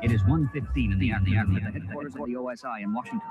It is 1:15 in the afternoon at the headquarters of the OSI in Washington.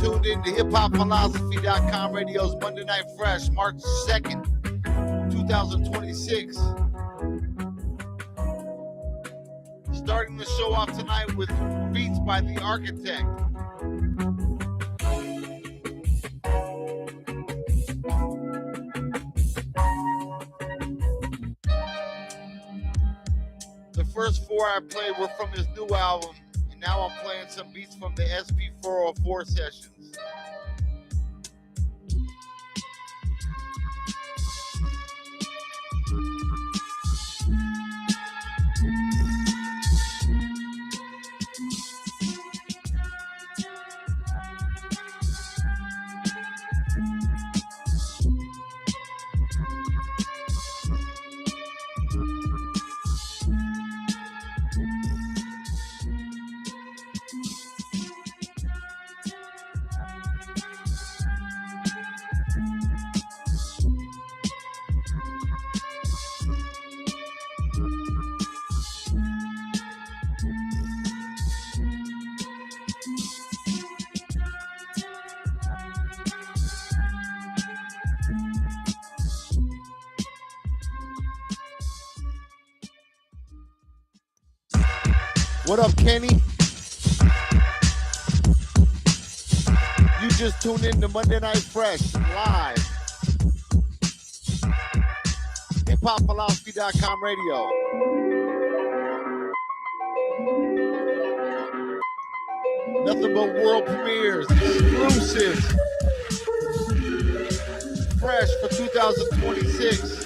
Tuned in to hiphopphilosophy.com radio's Monday Night Fresh, March 2nd, 2026. Starting the show off tonight with beats by The Architect. The first four I played were from his new album. Now I'm playing some beats from the SP404 sessions. What up, Kenny? You just tuned in to Monday Night Fresh live. hiphopphilosophy.com radio. Nothing but world premieres, exclusives, fresh for 2026.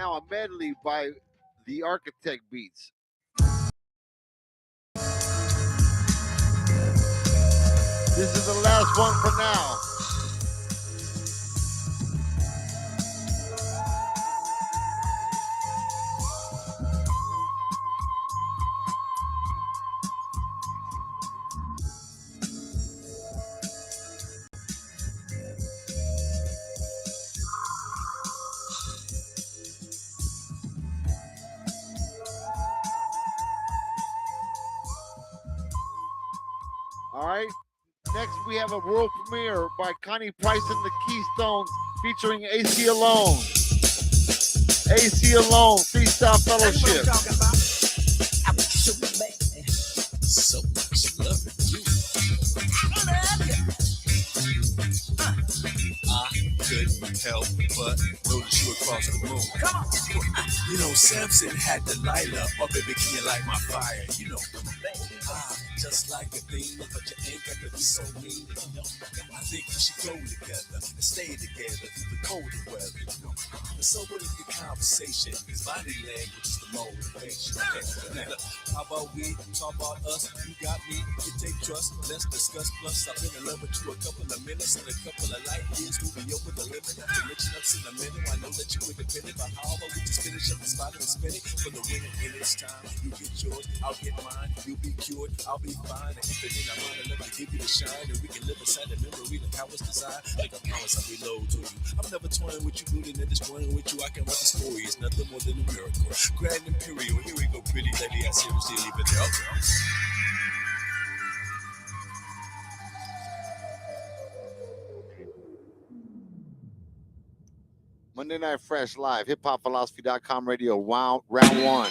now a medley by the Architect Beats. This is the last one for now. All right. Next, we have a world premiere by Connie Price and the Keystones featuring AC Alone. AC Alone, Freestyle Fellowship. So much love in you. I couldn't help but notice you across the room. Come on. You know, Samson had Delilah up in bikini like my fire. You know, just like a thing, but you ain't got to be so mean. I think we should go together and stay together through the colder weather. And so what is the conversation? His body language is the motivation. Okay, now look, how about we talk about us? You got me, you take trust, let's discuss. Plus, I've been in love with you a couple of minutes and a couple of light years. We'll be over the limit. Not to mention ups in a minute. I know that you independent, but how about we just finish up the spot and spin it for the winning in this time? You get yours, I'll get mine. You'll be cured, I'll be fine. And if it ain't, I'm on enough to give you the shine, and we can live inside the memory of how it's designed. Like I promise, I'll be low to you. I'm never toying with you, rooting and destroying with you. I can write the story. It's nothing more than a miracle. Grand Imperial, here we go, pretty lady. I seriously leave it there. Okay. Monday Night Fresh live, hiphopphilosophy.com radio, round one.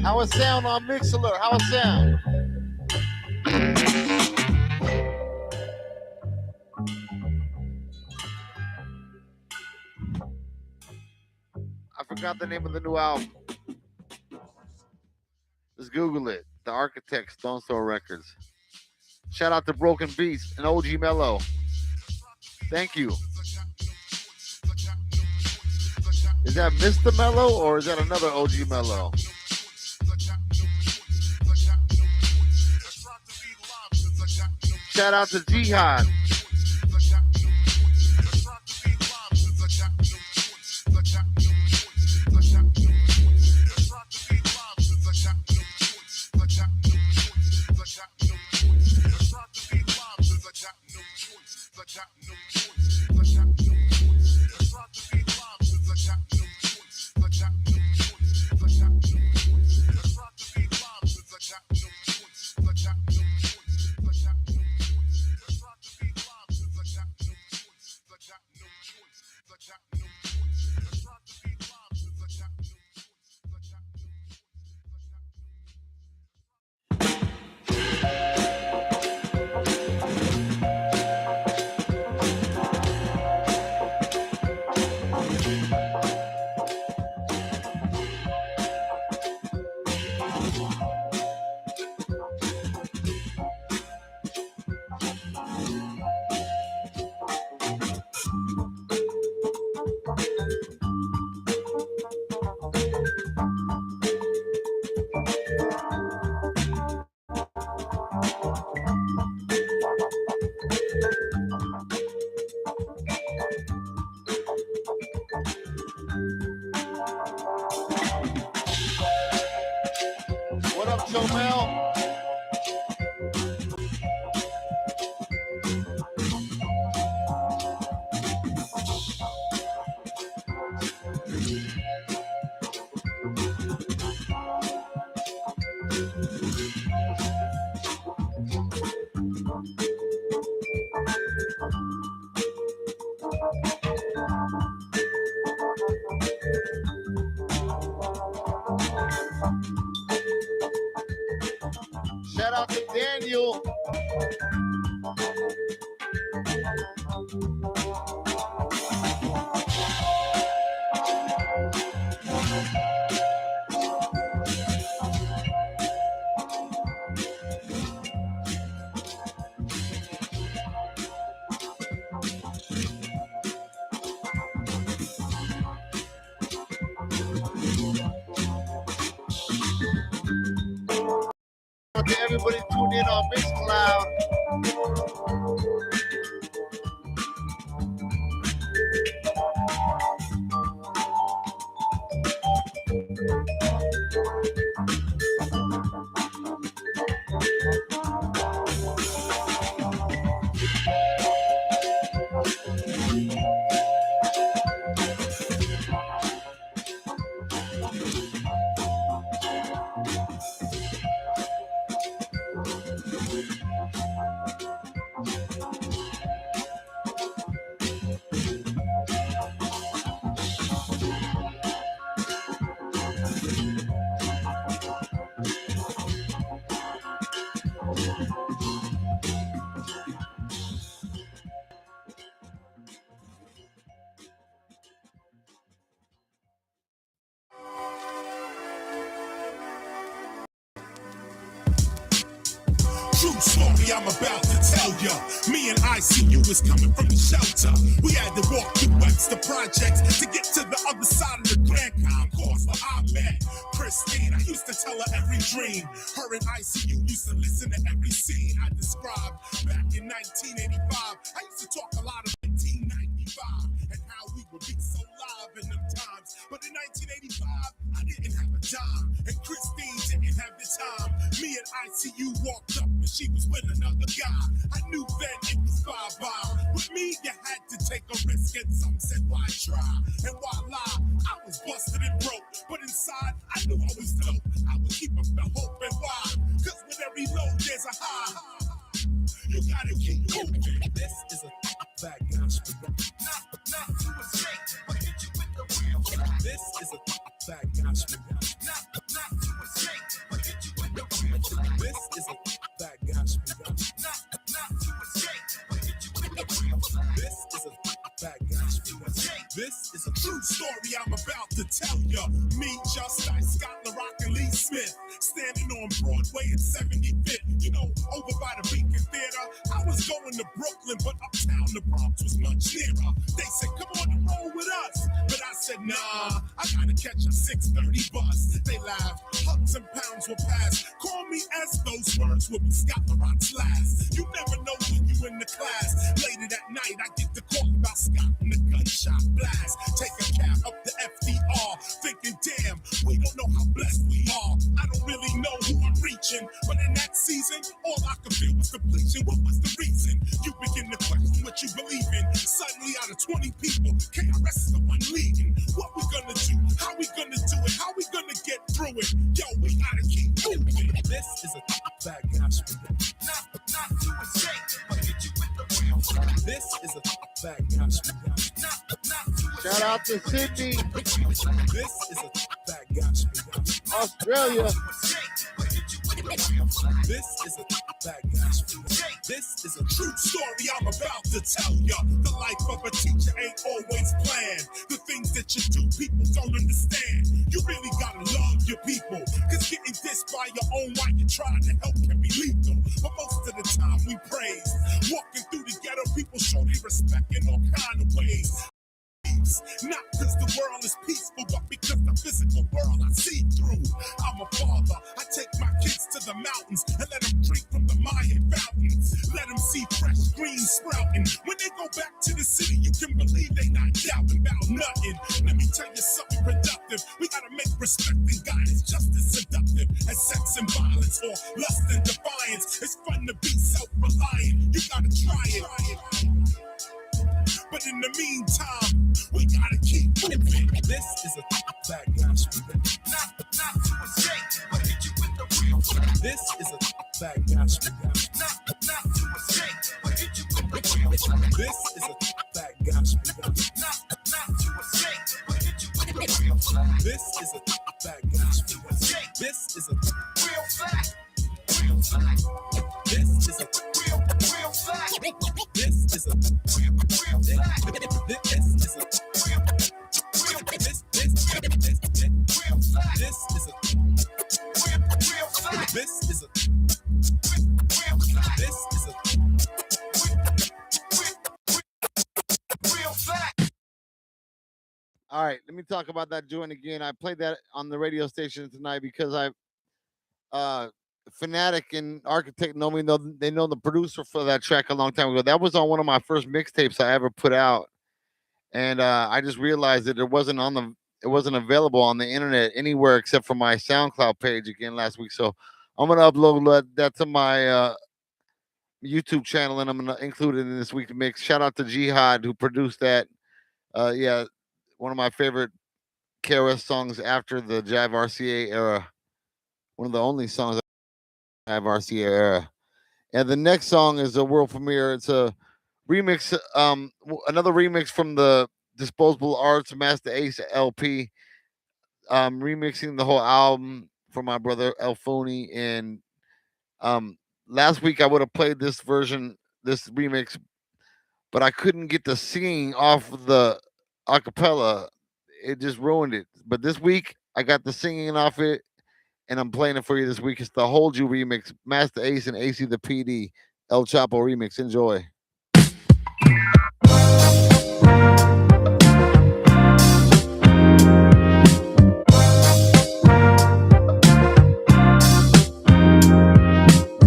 How it sound on Mixlr? How it sound? I forgot the name of the new album. Let's Google it. The Architect, Stone Throw Records. Shout out to Broken Beats and OG Mello. Thank you. Is that Mr. Mello or is that another OG Mello? Shout out to Jihad. What up, Chomel? story I'm about to tell ya. Me and ICU was coming from the shelter. We had to walk through Webster Projects to get to the other side of the Grand Concourse where I met Christine. I used to tell her every dream. Her and ICU used to listen to every scene I described. Back in 1985, I used to talk a lot of 1995 and how we would be so live in them times. But in 1985, I didn't have a dime, and Christine didn't have the time. Me and ICU walked up, and she was with another guy. I knew then it was bye-bye. With me, you had to take a risk, and some said, why try? And why lie? I was busted and broke, but inside, I knew I was dope. I would keep up the hope and why? Cause with every low, there's a high. You gotta keep moving. This is a fat gospel. Not to escape, but hit you with the real. This is a fat gospel. Not to escape, but hit you with the real. This is a fat gospel. Not to escape, but hit you with the real. This is a fat gospel. This is a true story I'm about to tell ya. Me, Justice, Scott LaRock, and Lee Smith, standing on Broadway at 75th. You know, over by the Beacon Theater. I was going to Brooklyn, but uptown the Bronx was much nearer. They said, come on and roll with us. But I said, nah, I gotta catch a 6:30 bus. They laughed, hugs and pounds will pass. Call me as those words will be Scott LaRock's last. You never know when you in the class. Later that night, I get the call about Scott and the gunshot blast. Take a cab up to FDR, thinking, damn, we don't know how blessed we are. I don't really know who I'm reaching, but in that season, all I could feel was depletion. What was the reason? You begin to question what you believe in. Suddenly, out of 20 people, KRS is the one leading. What we gonna do? How we gonna do it? How we gonna get through it? Yo, we gotta keep moving. This is a fat gospel. Not to escape, but hit you with the real. This is a fat gospel. Shout out to Sydney, This is a fat gospel. Australia. This is a fat gospel. This is a true story I'm about to tell ya. The life of a teacher ain't always planned. The things that you do, people don't understand. You really gotta love your people, cause getting dissed by your own while you're trying to help can be lethal. But most of the time we praise. Walking through the ghetto, people show they respect in all kind of ways. Not because the world is peaceful, but because the physical world I see through. I'm a father. I take my kids to the mountains and let them drink from the Mayan fountains. Let them see fresh green sprouting. When they go back to the city, you can believe they not doubting about nothing. Let me tell you something productive. We gotta make respect and guidance just as seductive as sex and violence or lust and defiance. It's fun to be self-reliant. You gotta try it. But in the meantime, we gotta keep moving. This is a fat gospel. Not to escape, but hit you with the real. This is a fat gospel. Not to escape, but hit you with the real. This is a fat gospel. Not to escape, but hit you with the real. This is a fat gospel. This is a real fact. Real fact. This is a real fact. This is a real fact. This is a real fact. This is a real fact. This is a real fact. All right, let me talk about that joint again. I played that on the radio station tonight because Fanatic and Architect they know the producer for that track a long time ago. That was on one of my first mixtapes I ever put out, and I just realized that it wasn't available on the internet anywhere except for my SoundCloud page again last week. So I'm gonna upload that to my YouTube channel, and I'm gonna include it in this week's mix. Shout out to Jihad who produced that. Yeah, one of my favorite KRS songs after the Jive RCA era. One of the only songs Jive RCA era. And the next song is a world premiere. It's a remix, another remix from the Disposable Arts Master Ace LP. Remixing the whole album for my brother Elfoni. And last week I would have played this remix, but I couldn't get the singing off the acapella. It just ruined it. But this week I got the singing off it, and I'm playing it for you this week. It's the Hold You remix, Master Ace and AC the PD. El Chapo remix. Enjoy.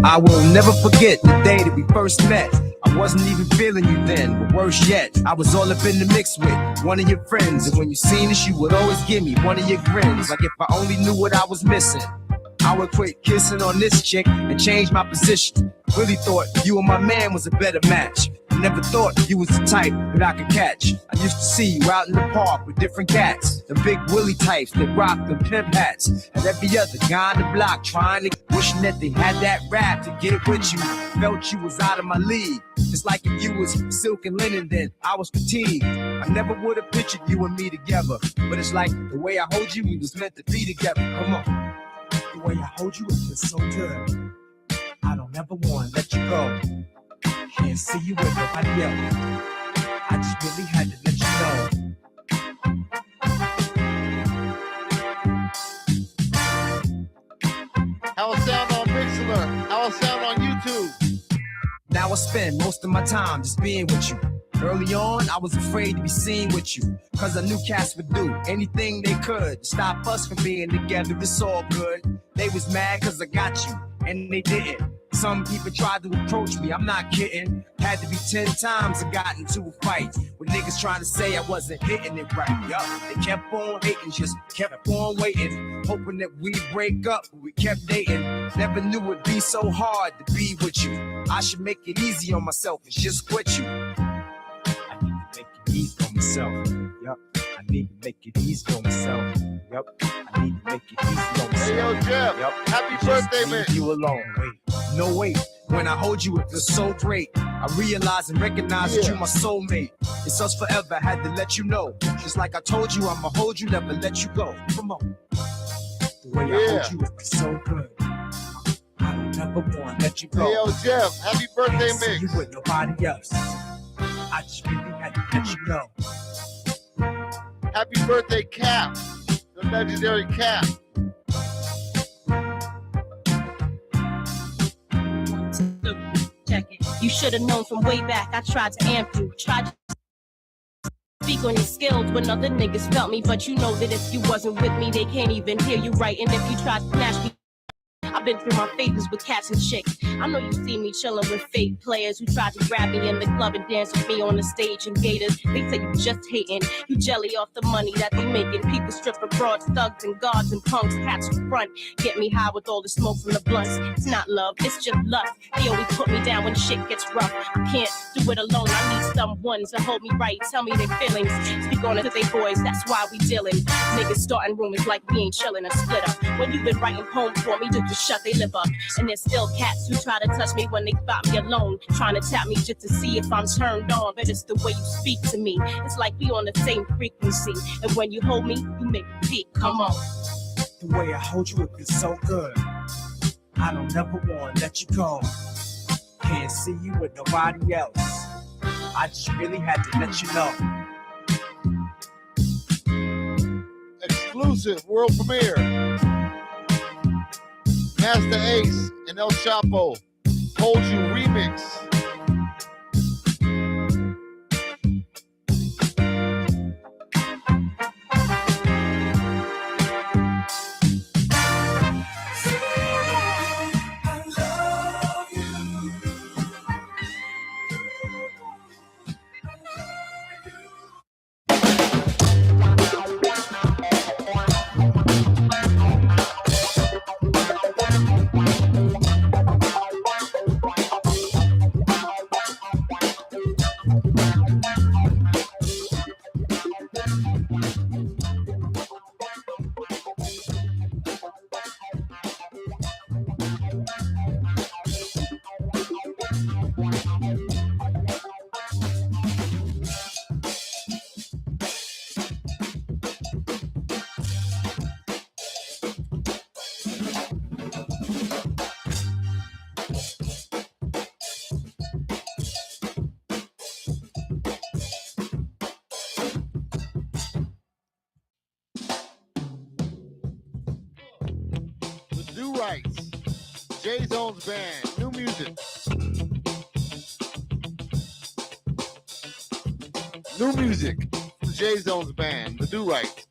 I will never forget the day that we first met. I wasn't even feeling you then, but worse yet, I was all up in the mix with one of your friends. And when you seen us, you would always give me one of your grins, like if I only knew what I was missing. I would quit kissing on this chick and change my position. Really thought you and my man was a better match. I never thought you was the type that I could catch. I used to see you out in the park with different cats, the big Willie types that rock the pimp hats, and every other guy on the block trying to, wishing that they had that rap to get with you. Felt you was out of my league. It's like if you was silk and linen, then I was fatigued. I never would have pictured you and me together, but it's like the way I hold you, we was meant to be together. Come on. The way I hold you, it feels so good. I don't ever want to let you go. Can't see you with nobody else. I just really had to let you know. How it sound on Mixlr? How it sound on YouTube? Now I spend most of my time just being with you. Early on, I was afraid to be seen with you, cause I knew cats would do anything they could to stop us from being together. It's all good. They was mad cause I got you, and they didn't. Some people tried to approach me, I'm not kidding. Had to be 10 times I got into a fight with niggas trying to say I wasn't hitting it right. Yup, they kept on hating, just kept on waiting, hoping that we'd break up, but we kept dating. Never knew it'd be so hard to be with you. I should make it easy on myself and just quit you. I need to make it easy on myself. Yup, I need to make it easy on myself. Yup, I need to make it easy on myself. Hey, yo, Jeff, yup. Happy birthday, man. Leave you alone. Wait, no wait. When I hold you, it feels so great. I realize and recognize that you're my soulmate. It's us forever, had to let you know. Just like I told you, I'ma hold you, never let you go. Come on. The way I hold you, it feels so good. I don't ever want to let you go. Hey, yo, Jeff, happy birthday, Can't see mix. you with nobody else. I just really had to let you know. Happy birthday, Cap, the legendary Cap. Check it. You should have known from way back. I tried to amp you, tried to speak on your skills when other niggas felt me, but you know that if you wasn't with me, they can't even hear you right. And if you tried to smash me, I've been through my phases with cats and chicks. I know you see me chilling with fake players who tried to grab me in the club and dance with me on the stage and gators. They say you just hating, you jelly off the money that they making. People strip for broads, thugs and guards and punks. Cats in front, get me high with all the smoke from the blunts. It's not love, it's just lust. They always put me down when shit gets rough. I can't do it alone, I need someone to hold me right, tell me their feelings, speak on it to their boys, that's why we dealing. Niggas starting rumors like we ain't chilling, a split up. When you been writing poems for me, just shut they lip up. And there's still cats who try to touch me when they spot me alone, trying to tap me just to see if I'm turned on. But it's the way you speak to me, it's like we on the same frequency. And when you hold me, you make me peak. Come on. The way I hold you, it feels so good. I don't ever want to let you go. Can't see you with nobody else. I just really had to let you know. Exclusive world premiere. Master Ace and El Chapo, Hold You remix. New Rights, J Zone's band, new music. New music from J Zone's band, The Do Right.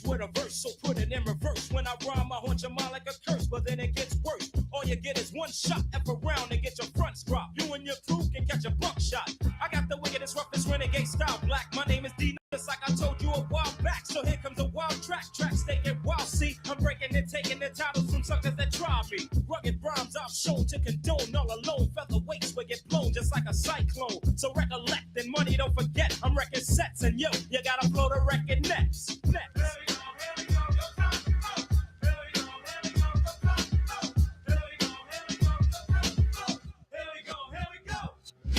With a verse, so put it in reverse. When I rhyme, I haunt your mind like a curse, but then it gets worse. All you get is one shot F around and get your fronts dropped. You and your crew can catch a buckshot. I got the wickedest, roughest renegade style black. My name is D, just like I told you a while back. So here comes a wild track. Tracks they get wild. See, I'm breaking and taking the titles from suckers that try me. Rugged rhymes I've shown to condone. All alone, featherweights will get blown just like a cyclone. So recollect and money don't forget. I'm wrecking sets and yo, you gotta blow the record next.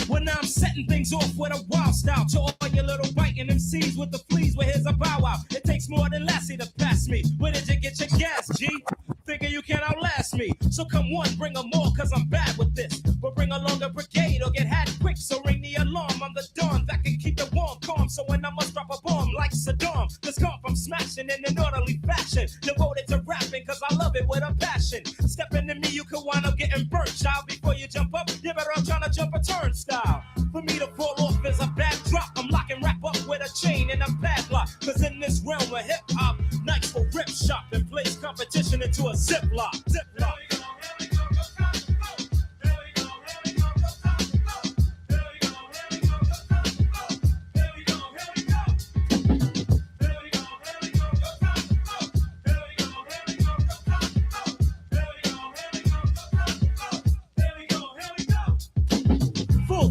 Well, now I'm setting things off with a wild style. To all your little biting MCs with the fleas, well, here's a bow wow. It takes more than Lassie to pass me. Where did you get your gas, G? Figure you can't outlast me. So come on, bring them more, cause I'm bad with this. But bring along a brigade or get had quick. So ring the alarm, I'm the dawn that can keep the warm calm. So when I must drop a bomb like Saddam, this comp I'm smashing in an orderly fashion. Devoted to rapping, cause I love it with a passion. Stepping to me, you could wind up getting burnt, child. Before you jump up, you better off trying to jump a turnstile. For me to fall off is a bad drop. I'm locking rap up with a chain and a padlock. Cause in this realm of hip-hop, nights will rip shop and place competition into a ziplock. Ziplock.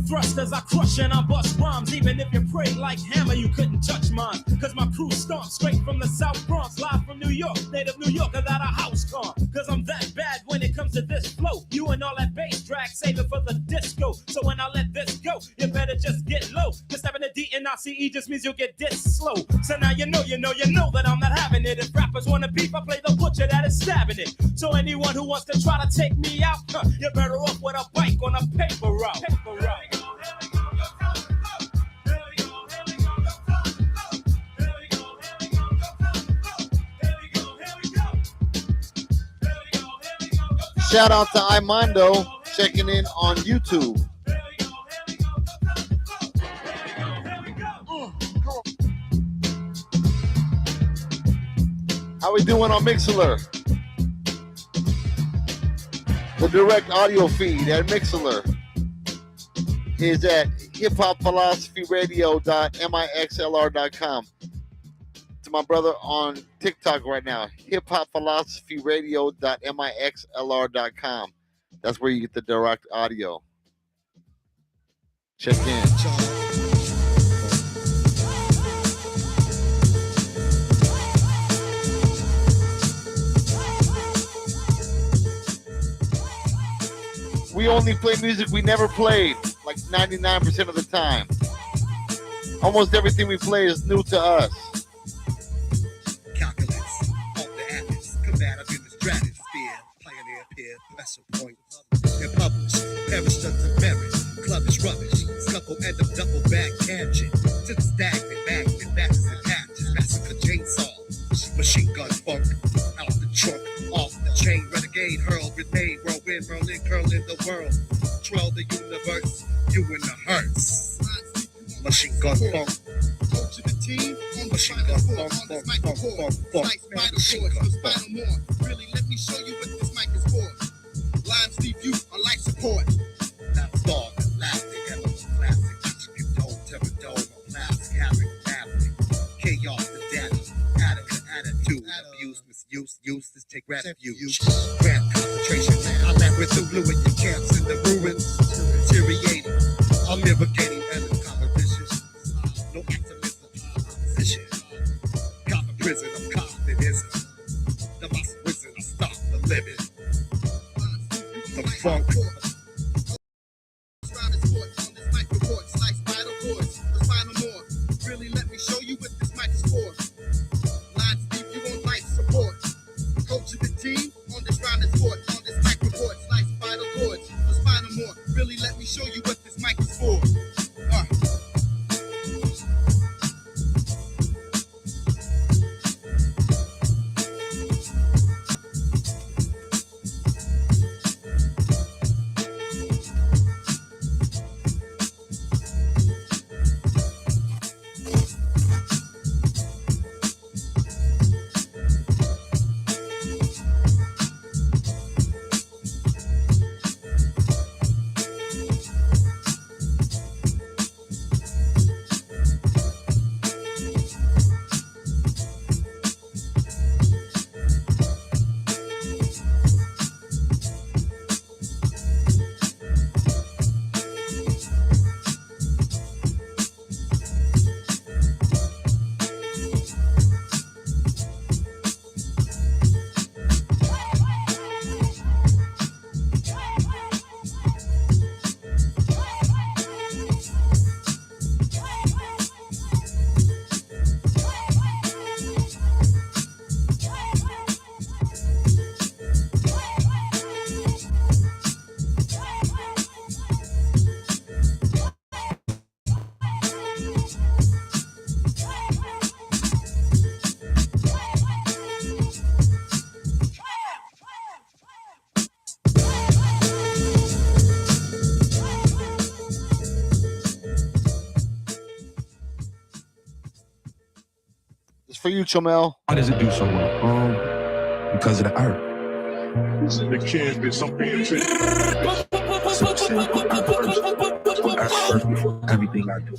Thrust as I crush and I bust rhymes. Even if you pray like hammer, you couldn't touch mine. Cause my crew stomp straight from the South Bronx, live from New York, native New Yorker that a house calm. Cause I'm that bad when it comes to this flow. You and all that bass drag, save it for the disco. So when I let this go, you better just get low. Cause stepping a D in ICE just means you'll get this slow. So now you know that I'm not having it. If rappers wanna beef, I play the butcher that is stabbing it. So anyone who wants to try to take me out, you're better off with a bike on a paper route. Paper route. Shout out to Imando checking in on YouTube. How we doing on Mixlr? The direct audio feed at Mixlr is at hiphopphilosophyradio.Mixlr.com. To my brother on TikTok right now, hiphopphilosophyradio.Mixlr.com. That's where you get the direct audio. Check in. We only play music we never played, like 99% of the time. Almost everything we play is new to us. Calculus, off the atlas, combative in the stratosphere, pioneer peer, lesser point, and publish, perish to merit, clubbish rubbish, scuffle end of double back tangent, to the stagnant magnet, matches and patches, massacre chainsaw, machine gun funk, out the trunk, off the chain, renegade, hurl, grenade, whirlwind, Berlin, curling the world, twirl the universe, you in the hearse, machine gun funk. To the team, machine gun funk, machine gun funk. Really, let me show you what this mic is for. Lines leave you on life support. Now dog, elastic, everlasting, attribute, dome, terror, dome, plastic, havoc, happening, chaos, the data, attitude, abuse, misuse, useless, take refuge, grand concentration, I land with the blue in your camps in the ruins, deteriorating, I'm irrigating, endless competition, no optimism, opposition, copper prison, I'm confident, the muscle wizard, I stop the living, the funk, for you, Chomel. Why does it do so well? Because of the art. The kid is something to say. Everything I do.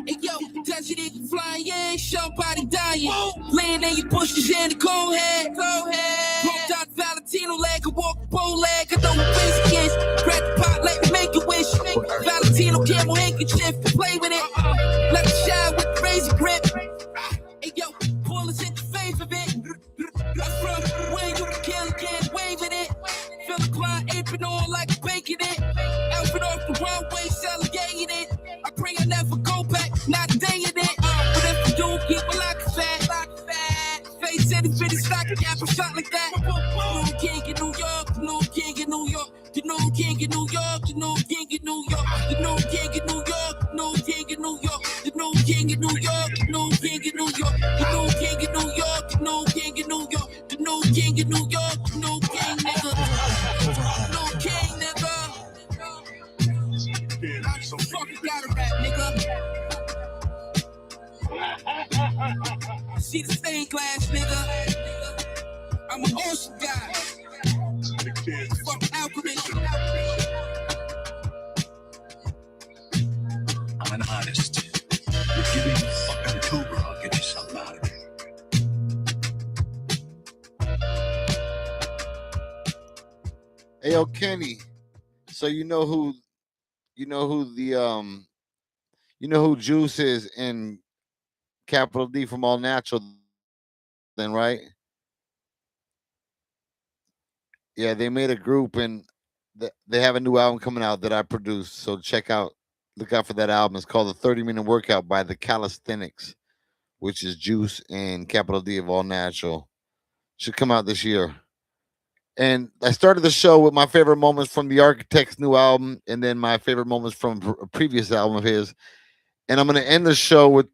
Hey yo, touch it, flying, yeah, somebody dying. Laying in your bushes in the cold head. Broke out Valentino leg, I walk the bow leg. I know what waist kiss. Crack the pot, let me make a wish. Valentino camel handkerchief, play with it. Let it shine with the razor grip. Hey yo, bullets hit the face of it. I'm from where you kill again, waving it. Feel the Klein apron on like baking it. Outfit off the runway, celebrating it. I pray I never go back, not a day in it. But if you do, people like a fat. Face any fitty stock, cap a shot like that. You know king in New York, you know king in New York. You know king in New York, you know king in New York. You know king in New York, you know king in New York. You know king in New York, you know king in New York. You know king in New York, you know king in New York. You know king in New York, you know king nigga. You know king nigga. Fucking gotta rap, nigga. See the stained glass, nigga. I'm an ocean guy. Fuck alchemist. I'm an artist. If you ain't fucking tuber, I'll get you something out of it. Hey, yo, Kenny. So you know who Juice is in Capital D from All Natural, then, right? Yeah, they made a group and they have a new album coming out that I produced. So look out for that album. It's called The 30-Minute Workout by the Calisthenics, which is Juice and Capital D of All Natural. Should come out this year. And I started the show with my favorite moments from the Architect's new album and then my favorite moments from a previous album of his. And I'm going to end the show with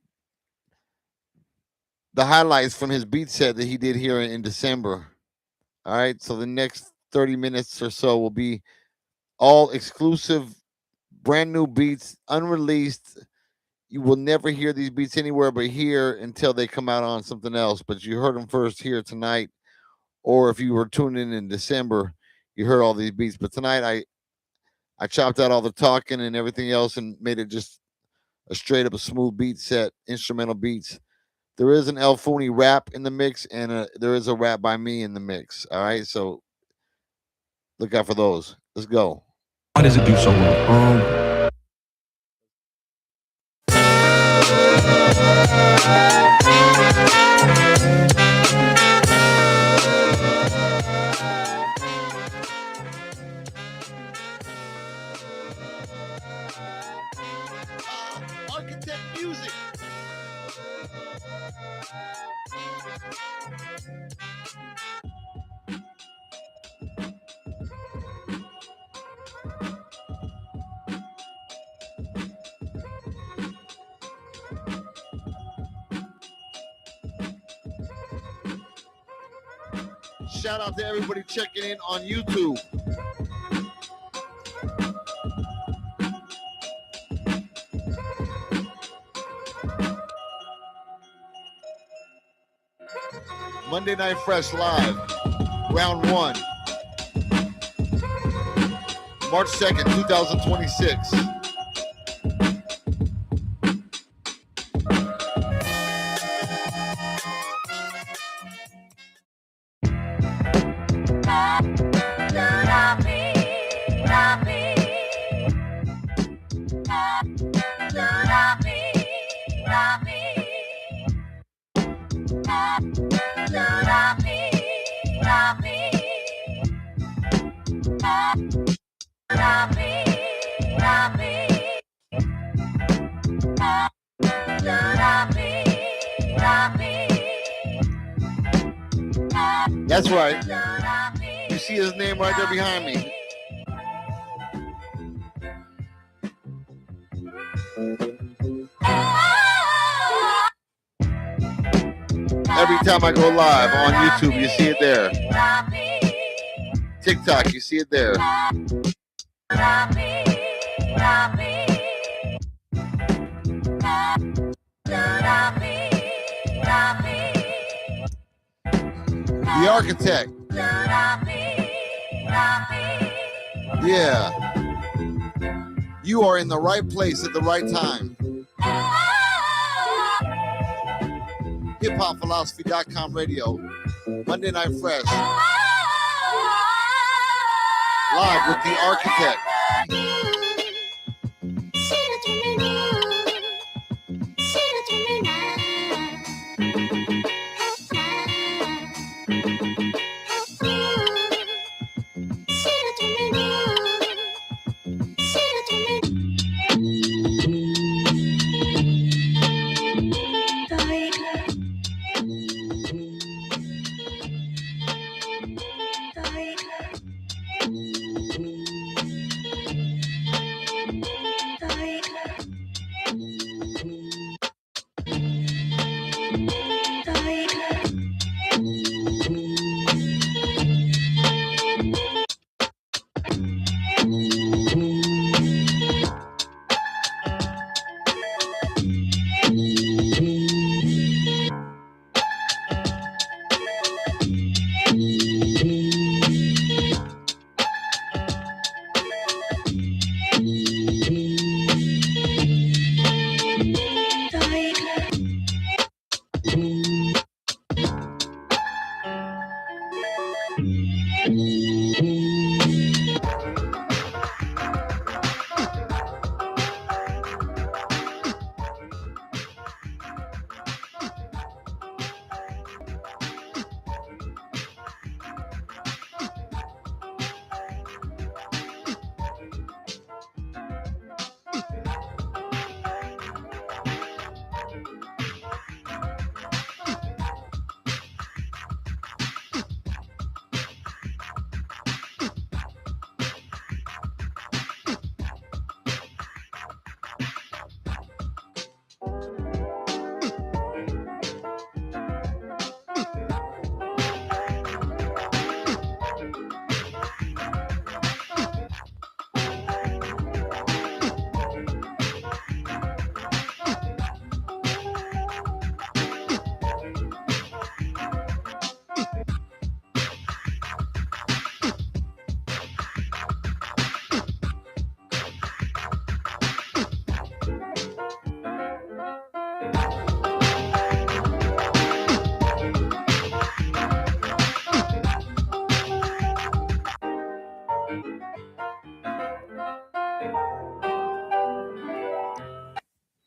the highlights from his beat set that he did here in December. All right. So the next 30 minutes or so will be all exclusive, brand new beats, unreleased. You will never hear these beats anywhere but here until they come out on something else. But you heard them first here tonight. Or if you were tuning in December, you heard all these beats. But tonight I chopped out all the talking and everything else and made it just a straight up a smooth beat set, instrumental beats. There is an El Funi rap in the mix, and there is a rap by me in the mix. All right, so look out for those. Let's go. Why does it do so well? Architect music. Shout out to everybody checking in on YouTube. Monday Night Fresh Live, round 1, March 2nd, 2026. That's right. You see his name right there behind me. Every time I go live on YouTube, you see it there. TikTok, you see it there. The Architect. Yeah. You are in the right place at the right time. hiphopphilosophy.com radio. Monday Night Fresh. Live with The Architect.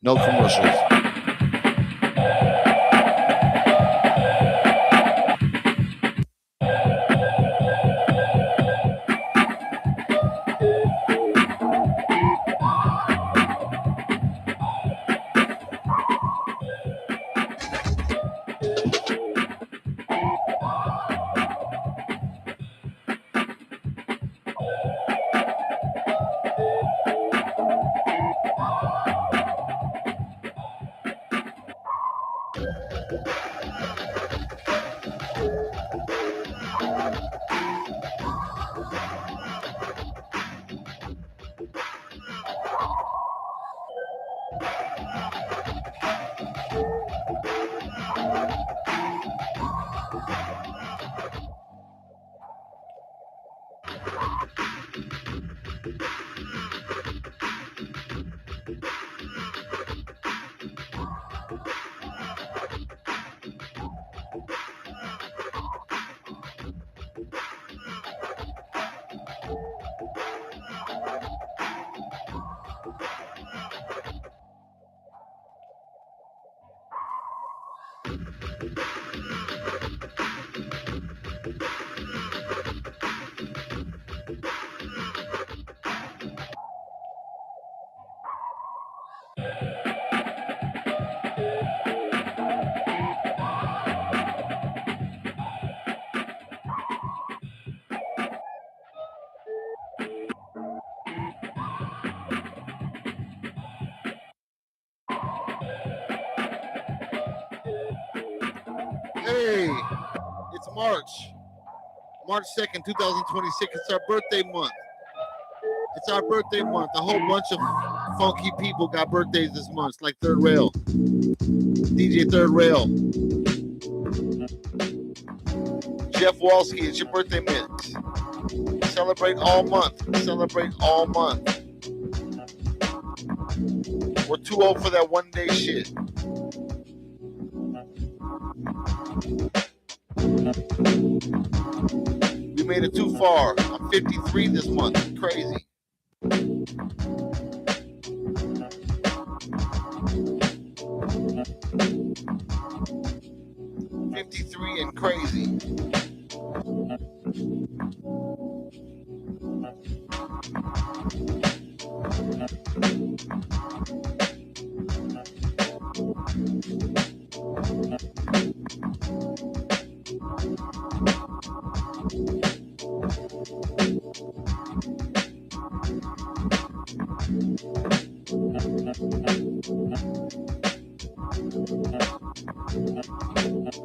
No commercials. Hey, it's March 2nd, 2026. It's our birthday month. It's our birthday month. A whole bunch of funky people got birthdays this month, like Third Rail, DJ Third Rail, Jeff Walski, it's your birthday mix. Celebrate all month. Celebrate all month. We're too old for that one day shit. We made it too far. I'm 53 this month. Crazy. And crazy.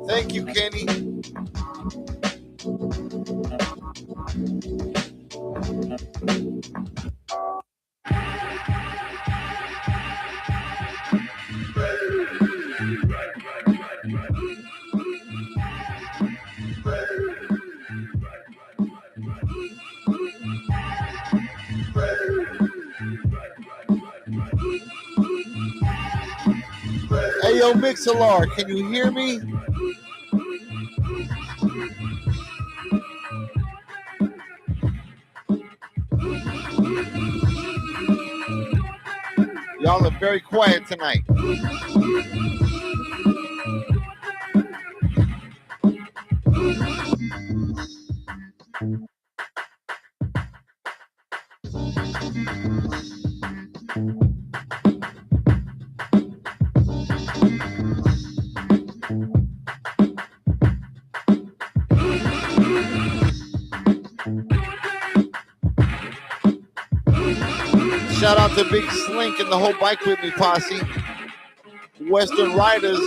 Thank you, Kenny. Hey, yo, Mixlr, can you hear me? Y'all are very quiet tonight. Shout out to Big Slink and the whole Bike With Me posse. Western Riders.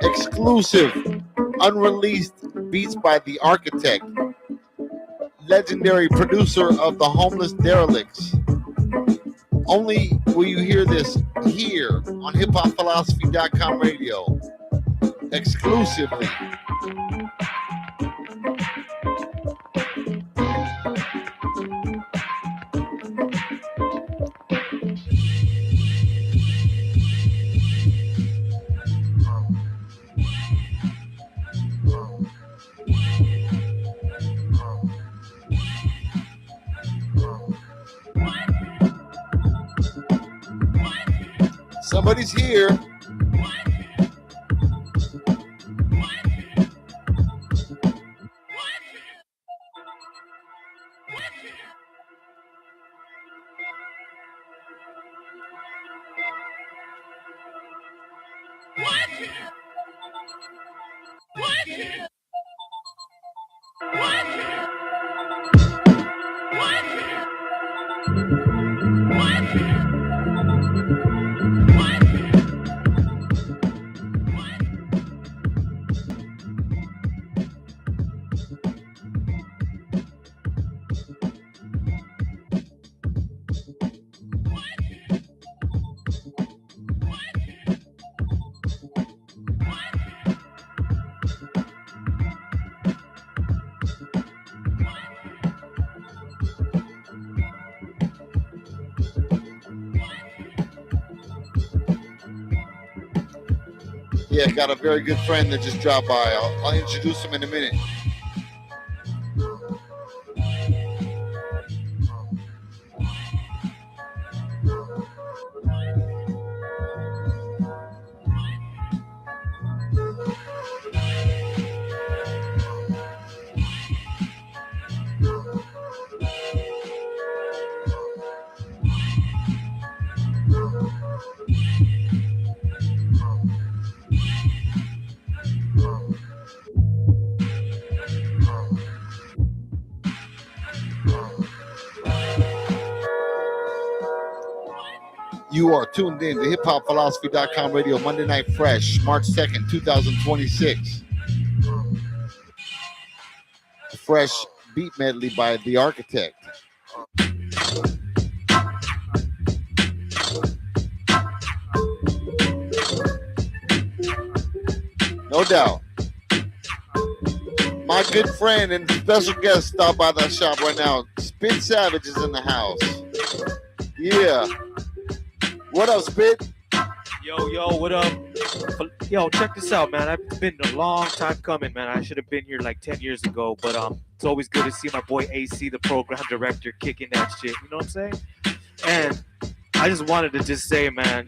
Exclusive, unreleased beats by The Architect, legendary producer of The Homeless Derelicts. Only will you hear this here on hiphopphilosophy.com radio, exclusively. Somebody's here. Yeah, got a very good friend that just dropped by. I'll introduce him in a minute. You are tuned in to hiphopphilosophy.com radio, Monday Night Fresh, March 2nd, 2026. Fresh beat medley by The Architect. No doubt. My good friend and special guest stop by the shop right now. Spit Savage is in the house. Yeah. What up, Spit? Yo, what up? Yo, check this out, man. It's been a long time coming, man. I should have been here like 10 years ago, but it's always good to see my boy AC, the program director, kicking that shit. You know what I'm saying? And I just wanted to say, man,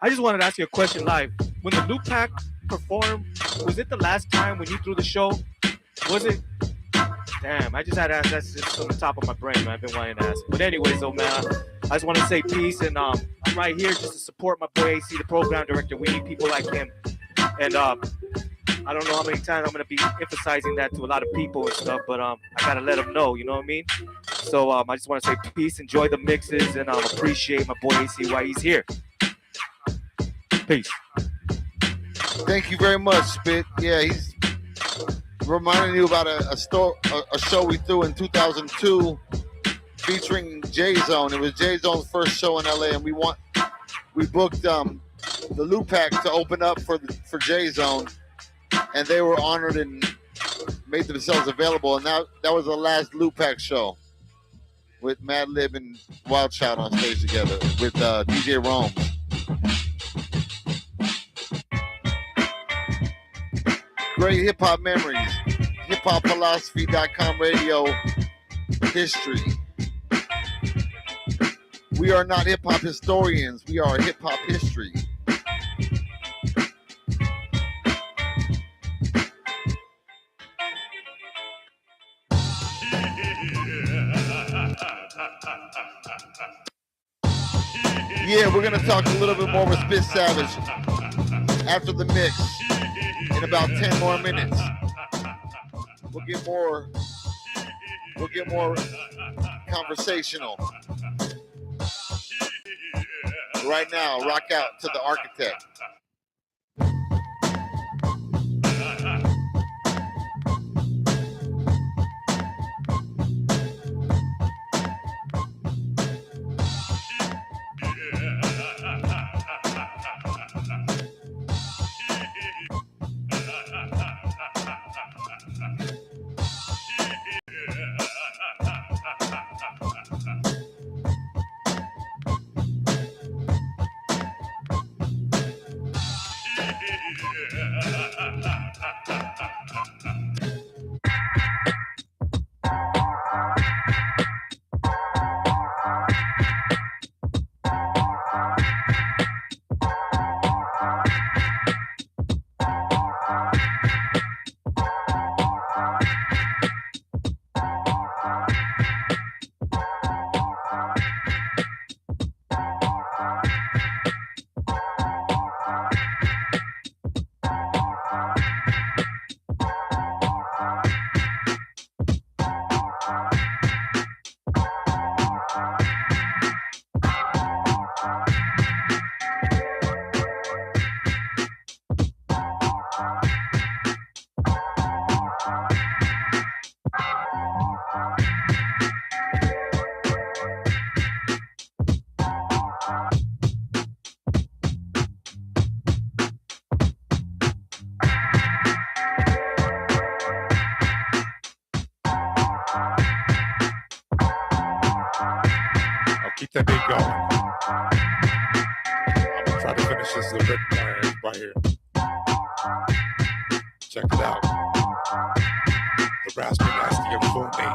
I just wanted to ask you a question live. When the Loop Pack performed, was it the last time when you threw the show? Was it? Damn, I just had to ask. That's just on the top of my brain, man. I've been wanting to ask. But anyways, though, man, I just want to say peace, and I'm right here just to support my boy AC, the program director. We need people like him. And I don't know how many times I'm going to be emphasizing that to a lot of people and stuff, but I got to let them know, you know what I mean? So I just want to say peace, enjoy the mixes, and appreciate my boy AC while he's here. Peace. Thank you very much, Spit. Yeah, he's reminding you about a show we threw in 2002 featuring J-Zone. It was J-Zone's first show in LA, and we booked the Loop Pack to open up for J-Zone, and they were honored and made themselves available. And that was the last Loop Pack show with Madlib and Wild Child on stage together with DJ Rome. Great hip-hop memories. hiphopphilosophy.com radio history. We are not hip-hop historians. We are hip-hop history. Yeah, we're going to talk a little bit more with Spit Savage after the mix. In about 10 more minutes, we'll get more conversational. Right now, rock out to The Architect. Keep that beat going. I'm gonna try to finish this little bit right here. Check it out. The Raspy Nasty and Boomie,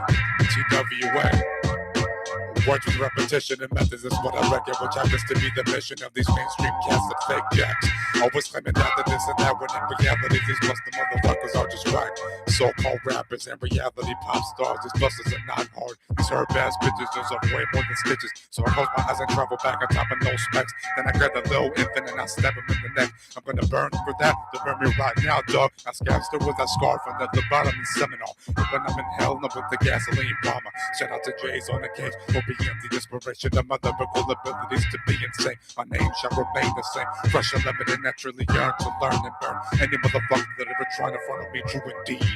TWA. words with repetition and methods is what I reckon, which happens to be the mission of these mainstream cats and fake jacks. Always claiming that this and that, when in reality these busted motherfuckers are just whack. So-called rappers and reality pop stars, these busters are not hard. These herb-ass bitches deserve way more than stitches. So I close my eyes and travel back on top of no specs. Then I grab the little infant and I stab him in the neck. I'm gonna burn for that, to burn me right now, dog. I scab still with that scar from the lobotomy seminar. But when I'm in hell, I'm with the gasoline bomber. Shout out to Jay's on the cage. Will be empty inspiration of my lyrical abilities to be insane. My name shall remain the same. Fresh and limited, naturally yearn to learn and burn any motherfucker that ever tried in front of me, true indeed.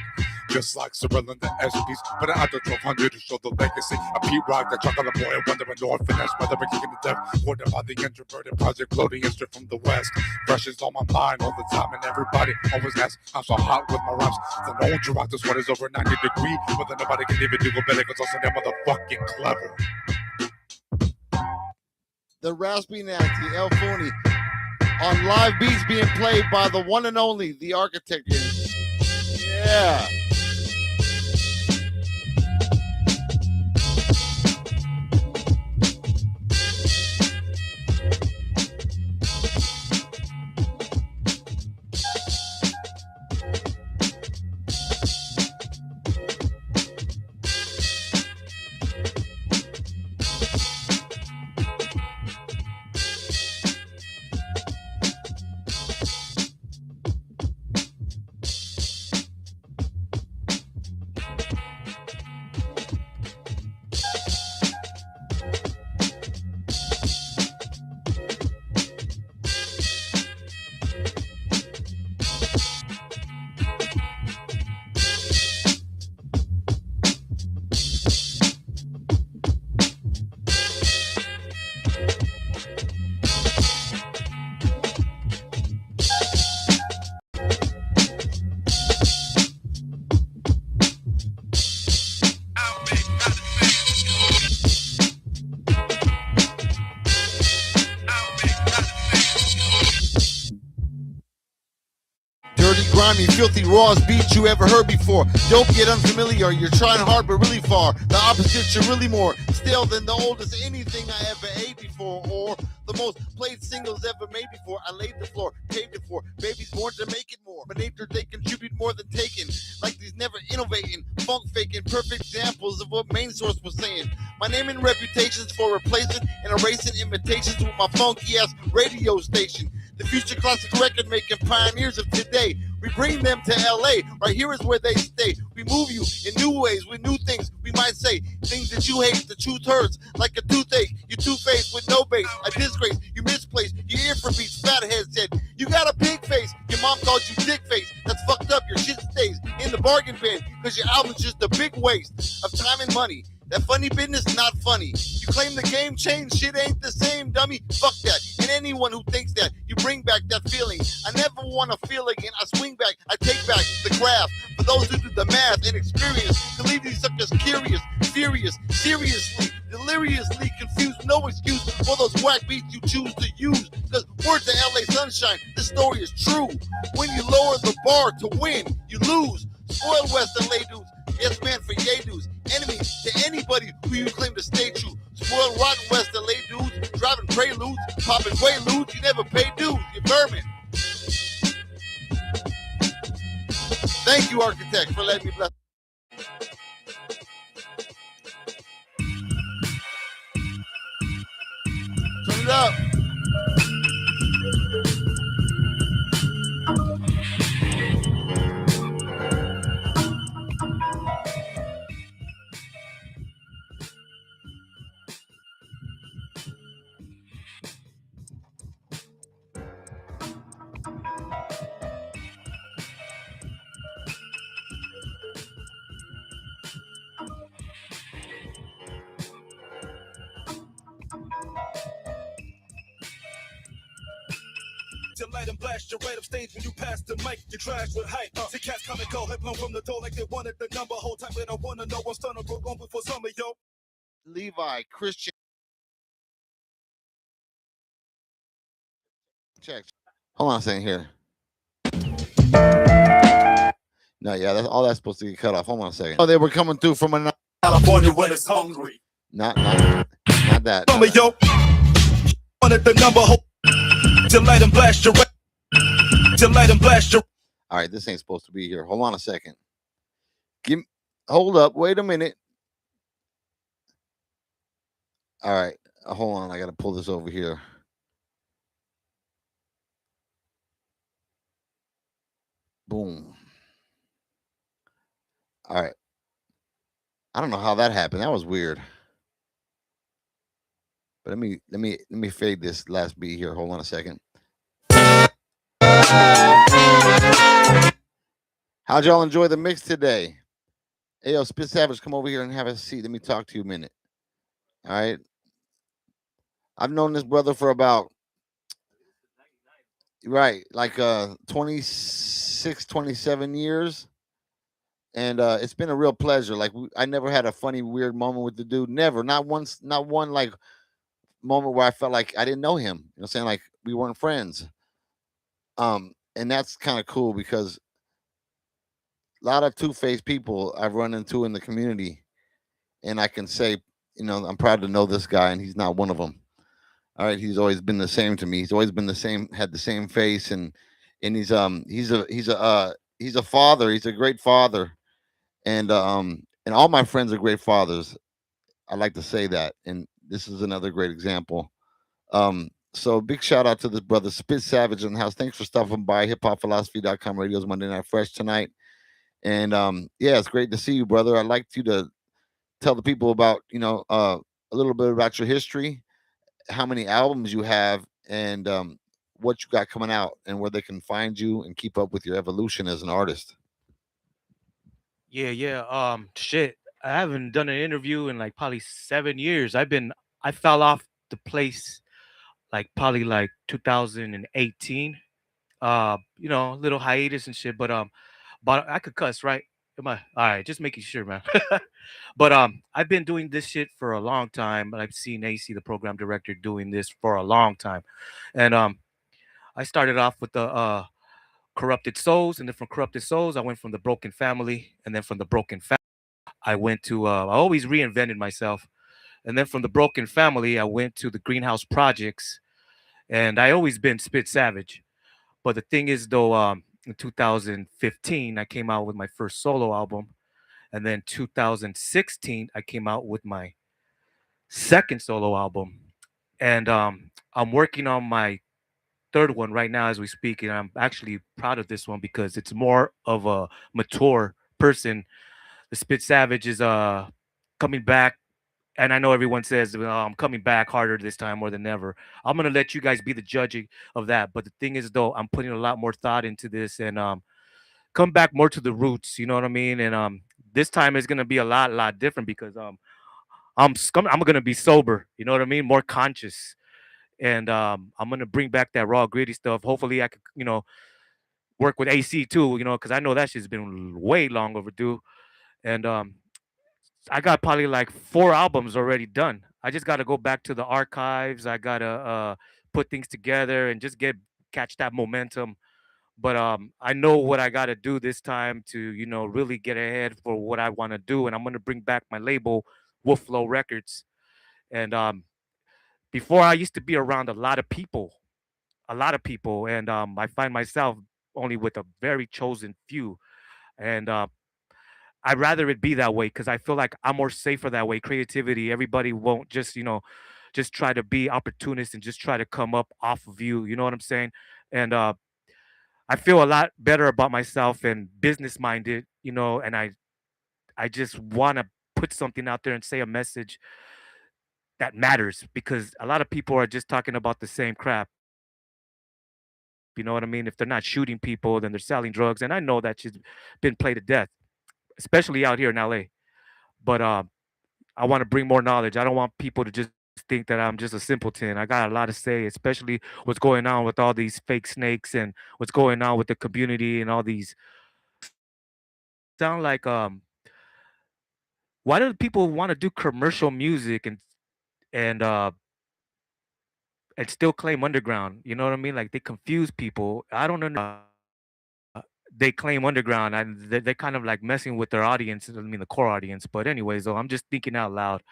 Just like Cyril and the SPs, but I add the 1200 to show the legacy. I Pete Rock, the chocolate boy, wondering Lord finesse, whether we're kicking the death, ordered by the introverted project, loading instrument from the West. Fresh is on my mind all the time, and everybody always asks, I'm so hot with my rhymes. So don't you rock this one is over 90 degrees, whether nobody can even do a better, because also they're motherfucking clever. The Raspy Nasty, El Funi, on live beats being played by the one and only, the Architect. Yeah. Grimy, filthy, rawest beats you ever heard before. Don't get unfamiliar, you're trying hard but really far. The opposite, you're really more stale than the oldest anything I ever ate before, or the most played singles ever made before. I laid the floor, paved it for babies born to make it more. But nature, they contribute more than taken. Like these never innovating, funk faking, perfect examples of what Main Source was saying. My name and reputations for replacing and erasing imitations with my funky ass radio station. The future classic record making pioneers of today. We bring them to LA, right here is where they stay. We move you in new ways with new things. We might say things that you hate, the truth hurts like a toothache. You two-faced with no base, a disgrace. You misplaced your ear for beats. Fathead said you got a big face. Your mom called you dick face. That's fucked up. Your shit stays in the bargain bin because your album's just a big waste of time and money. That funny business, not funny. You claim the game changed, shit ain't the same, dummy. Fuck that. And anyone who thinks that, you bring back that feeling. I never want to feel again. I swing back, I take back the craft. For those who do the math and experience, to leave these suckers curious, furious, seriously, deliriously confused. No excuse for those whack beats you choose to use. Cause word to LA Sunshine, this story is true. When you lower the bar to win, you lose. Spoil West LA dudes. Yes, man, for yay dudes. Enemies to anybody who you claim to stay true. Spoiled rotten West LA dudes. Driving preludes. Popping quaaludes. You never pay dues. You vermin. Thank you, Architect, for letting me bless. Turn it up. To light and blast, you're right up stage when you pass the mic, you trash with hype. See cats come and go, hip hop from the door like they wanted the number. Whole time they don't wanna know what's starting to broke on before summer, yo. Levi, Christian. Check. Hold on a second here. No, yeah, that's all that's supposed to get cut off. Hold on a second. Oh, they were coming through from another California when it's hungry. not had that. From a yo, wanted the number to let him blast your, to let him blast your. All right, this ain't supposed to be here. Hold on a second. Hold up. Wait a minute. All right, hold on. I got to pull this over here. Boom. All right. I don't know how that happened. That was weird. But let me fade this last beat here. Hold on a second. How'd y'all enjoy the mix today? Hey, yo, Spit Savage, come over here and have a seat. Let me talk to you a minute. All right. I've known this brother for about, right, like 26, 27 years. And it's been a real pleasure. Like, I never had a funny, weird moment with the dude. Never. Not once, not one, like, moment where I felt like I didn't know him. You know what I'm saying? Like, we weren't friends. And that's kind of cool because a lot of two-faced people I've run into in the community, and I can say, you know, I'm proud to know this guy, and he's not one of them. All right, he's always been the same to me. He's always been the same, had the same face, and he's a father. He's a great father, and all my friends are great fathers. I like to say that, and this is another great example. So big shout out to this brother Spit Savage in the house. Thanks for stopping by. hiphopphilosophy.com radio's Monday Night Fresh tonight. And yeah, it's great to see you, brother. I'd like you to tell the people about, a little bit about your history, how many albums you have, and what you got coming out, and where they can find you and keep up with your evolution as an artist. Yeah. Shit. I haven't done an interview in like probably 7 years. I fell off the place like probably like 2018. Little hiatus and shit. But I could cuss, right? Am I all right? Just making sure, man. But I've been doing this shit for a long time. I've seen AC, the program director, doing this for a long time, and I started off with the Corrupted Souls, and then from Corrupted Souls, I went from the Broken Family, and then from the Broken Family, I went to. I always reinvented myself, and then from the Broken Family, I went to the Greenhouse Projects, and I always been Spit Savage. But the thing is, though, in 2015, I came out with my first solo album, and then 2016, I came out with my second solo album, and I'm working on my third one right now as we speak, and I'm actually proud of this one because it's more of a mature person. The Spit Savage is coming back, and I know everyone says, "Well, I'm coming back harder this time more than ever." I'm gonna let you guys be the judging of that. But the thing is, though, I'm putting a lot more thought into this, and come back more to the roots. You know what I mean? And this time is gonna be a lot different because I'm gonna be sober. You know what I mean? More conscious, and I'm gonna bring back that raw, gritty stuff. Hopefully, I could, work with AC too. Because I know that shit's been way long overdue, and I got probably like 4 albums already done. I just got to go back to the archives. I gotta put things together and just catch that momentum. But I know what I got to do this time to really get ahead for what I want to do, and I'm gonna bring back my label, Wolf Flow Records. And before I used to be around a lot of people, and I find myself only with a very chosen few, and I'd rather it be that way because I feel like I'm more safer that way. Creativity, everybody won't just just try to be opportunist and just try to come up off of you. You know what I'm saying? And I feel a lot better about myself and business minded. And I just want to put something out there and say a message that matters because a lot of people are just talking about the same crap. You know what I mean? If they're not shooting people, then they're selling drugs, and I know that shit's been played to death, especially out here in LA. But I want to bring more knowledge. I don't want people to just think that I'm just a simpleton. I got a lot to say, especially what's going on with all these fake snakes and what's going on with the community and all these sound like why do people want to do commercial music and and still claim underground? You know what I mean? Like they confuse people. I don't know. They claim underground and they're kind of like messing with their audience. I mean, the core audience. But anyways, though, I'm just thinking out loud.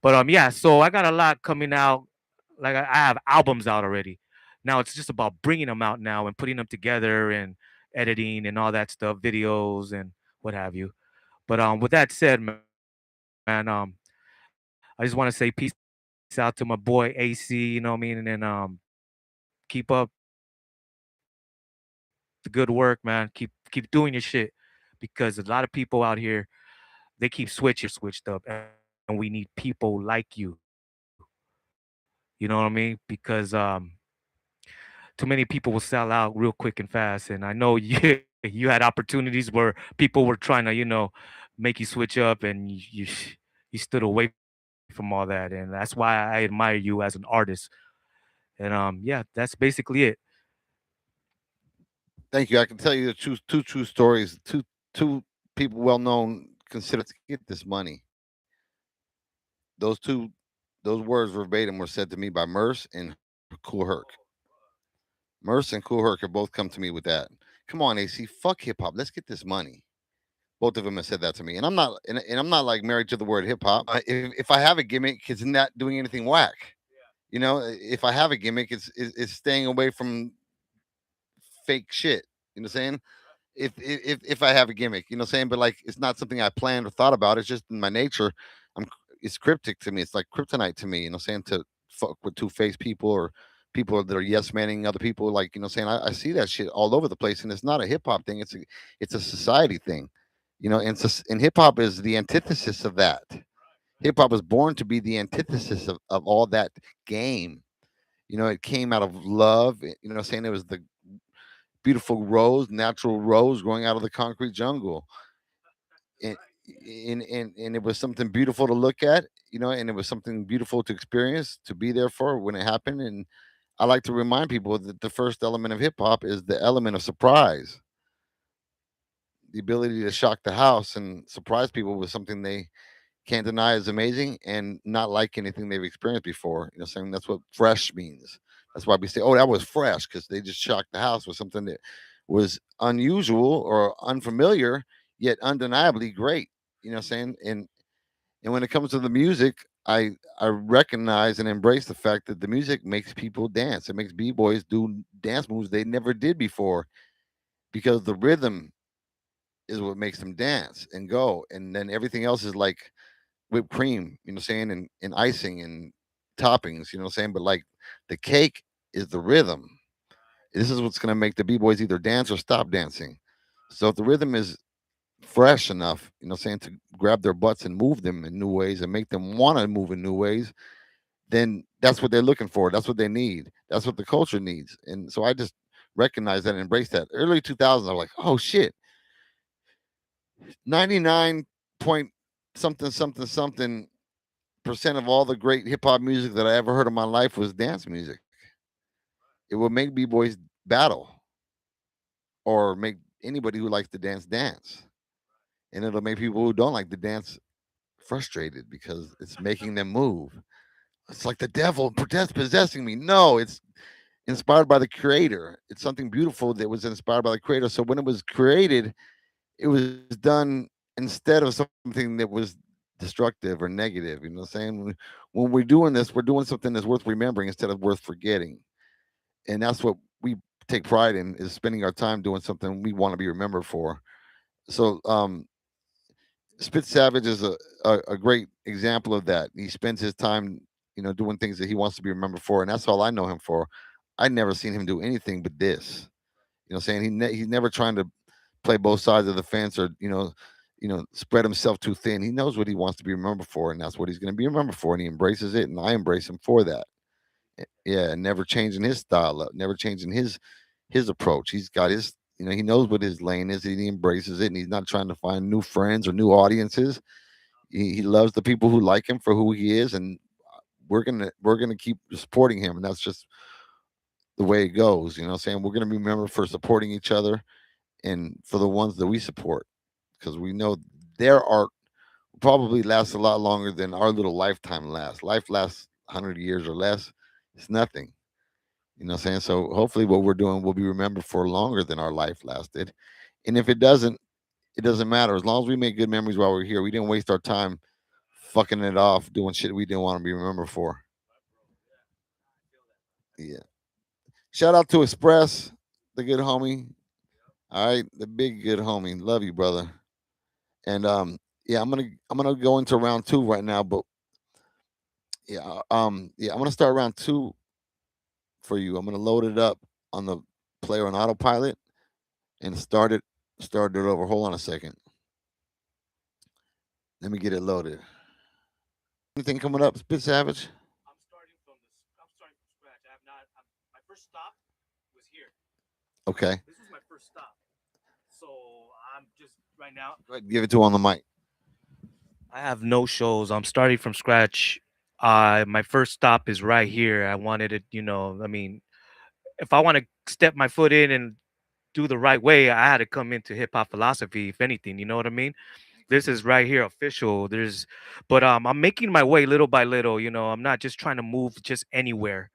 But yeah, so I got a lot coming out. Like I have albums out already. Now it's just about bringing them out now and putting them together and editing and all that stuff, videos and what have you. But with that said, man, I just want to say peace out to my boy AC. You know what I mean, and then keep up the good work, man. Keep doing your shit because a lot of people out here they keep switched up, and we need people like you. You know what I mean? Because too many people will sell out real quick and fast, and I know you had opportunities where people were trying to make you switch up, and you stood away from all that, and that's why I admire you as an artist. And yeah, that's basically it. Thank you. I can tell you the two true stories. Two people well known consider to get this money. Those two, those words verbatim were said to me by Merce and Cool Herc. Merce and Cool Herc have both come to me with that. Come on, AC, fuck hip hop. Let's get this money. Both of them have said that to me, and I'm not like married to the word hip hop. If I have a gimmick, it's not doing anything whack. You know, if I have a gimmick, it's staying away from fake shit. You know what I'm saying? If I have a gimmick, you know what I'm saying? But like it's not something I planned or thought about. It's just in my nature. I'm it's cryptic to me. It's like kryptonite to me, you know what I'm saying? To fuck with two-faced people or people that are yes manning other people, like, you know what I'm saying? I see that shit all over the place, and it's not a hip hop thing, it's a society thing. You know, and hip hop is the antithesis of that. Hip hop was born to be the antithesis of all that game. You know, it came out of love. You know what I'm saying? It was the beautiful rose, natural rose growing out of the concrete jungle. And, and it was something beautiful to look at, you know, and it was something beautiful to experience, to be there for when it happened. And I like to remind people that the first element of hip hop is the element of surprise, the ability to shock the house and surprise people with something they can't deny is amazing and not like anything they've experienced before. You know, saying that's what fresh means. That's why we say, "Oh, that was fresh," because they just shocked the house with something that was unusual or unfamiliar, yet undeniably great. You know, what I'm saying and when it comes to the music, I recognize and embrace the fact that the music makes people dance. It makes b-boys do dance moves they never did before because the rhythm is what makes them dance and go, and then everything else is like whipped cream, you know what I'm saying, and icing and toppings, you know what I'm saying? But like the cake is the rhythm. This is what's gonna make the B-boys either dance or stop dancing. So if the rhythm is fresh enough, you know what I'm saying, to grab their butts and move them in new ways and make them want to move in new ways, then that's what they're looking for. That's what they need. That's what the culture needs. And so I just recognize that and embrace that. Early 2000s, I was like, oh shit, 99 point something something something percent of all the great hip hop music that I ever heard in my life was dance music. It will make b boys battle or make anybody who likes to dance dance, and it'll make people who don't like to dance frustrated because it's making them move. It's like the devil possessing me. No, it's inspired by the creator. It's something beautiful that was inspired by the creator. So when it was created, it was done instead of something that was destructive or negative. You know what I'm saying? When we're doing this, we're doing something that's worth remembering instead of worth forgetting. And that's what we take pride in, is spending our time doing something we want to be remembered for. So Spit Savage is a great example of that. He spends his time, you know, doing things that he wants to be remembered for, and that's all I know him for. I never seen him do anything but this. You know, what I'm saying he's never trying to play both sides of the fence or spread himself too thin. He knows what he wants to be remembered for, and that's what he's going to be remembered for, and he embraces it, and I embrace him for that. Yeah, never changing his style up, never changing his approach. He's got his, you know, he knows what his lane is, and he embraces it, and he's not trying to find new friends or new audiences. He loves the people who like him for who he is, and we're gonna keep supporting him, and that's just the way it goes. You know what I'm saying? We're gonna be remembered for supporting each other and for the ones that we support, because we know their art probably lasts a lot longer than our little lifetime lasts. Life lasts 100 years or less. It's nothing. You know what I'm saying? So hopefully what we're doing will be remembered for longer than our life lasted. And if it doesn't, it doesn't matter. As long as we make good memories while we're here, we didn't waste our time fucking it off, doing shit we didn't want to be remembered for. Yeah. Shout out to Express, the good homie. All right, the big good homie. Love you, brother. And yeah, I'm gonna go into round two right now, but yeah, I'm gonna start round two for you. I'm gonna load it up on the player on autopilot and start it over. Hold on a second. Let me get it loaded. Anything coming up, Spit Savage? I'm starting from scratch. I have not. My first stop was here. Okay. This was my first stop. So I'm just right now. Go ahead, give it to on the mic. I have no shows. I'm starting from scratch. My first stop is right here. I wanted it, I mean, if I want to step my foot in and do the right way, I had to come into hip hop philosophy, if anything, you know what I mean? This is right here official. But I'm making my way little by little, I'm not just trying to move just anywhere.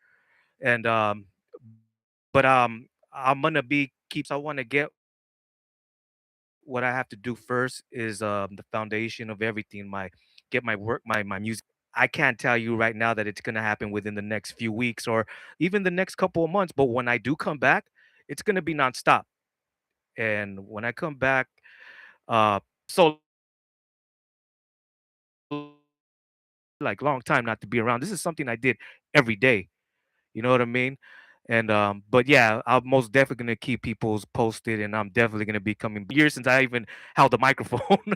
And but I'm gonna be keeps I want to get what I have to do first is the foundation of everything. Get my work, my music. I can't tell you right now that it's gonna happen within the next few weeks or even the next couple of months. But when I do come back, it's gonna be nonstop. And when I come back, so like long time not to be around. This is something I did every day. You know what I mean? And but yeah, I'm most definitely gonna keep people posted, and I'm definitely gonna be coming years since I even held the microphone.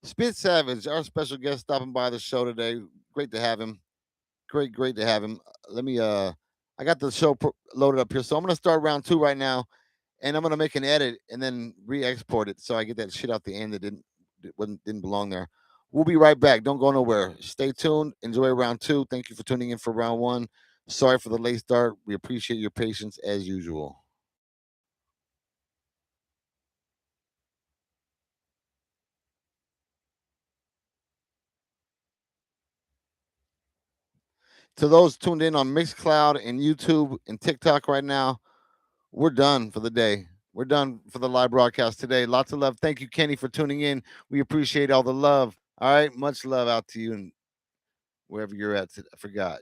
Spit Savage, our special guest, stopping by the show today. Great to have him. Great to have him. Let me I got the show loaded up here, so I'm gonna start round two right now, and I'm gonna make an edit and then re-export it so I get that shit out the end that didn't belong there. We'll be right back. Don't go nowhere. Stay tuned. Enjoy round two. Thank you for tuning in for round one. Sorry for the late start. We appreciate your patience as usual. To those tuned in on Mixcloud and YouTube and TikTok right now, we're done for the day. We're done for the live broadcast today. Lots of love. Thank you, Kenny, for tuning in. We appreciate all the love. All right, much love out to you and wherever you're at. I forgot.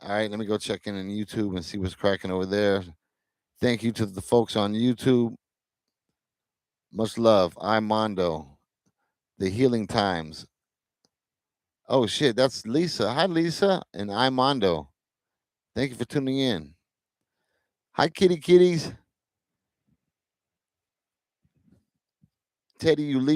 All right, let me go check in on YouTube and see what's cracking over there. Thank you to the folks on YouTube. Much love. I'm Mondo. The Healing Times. Oh shit, that's Lisa. Hi, Lisa, and I'm Mondo. Thank you for tuning in. Hi, kitties. Teddy, you leave.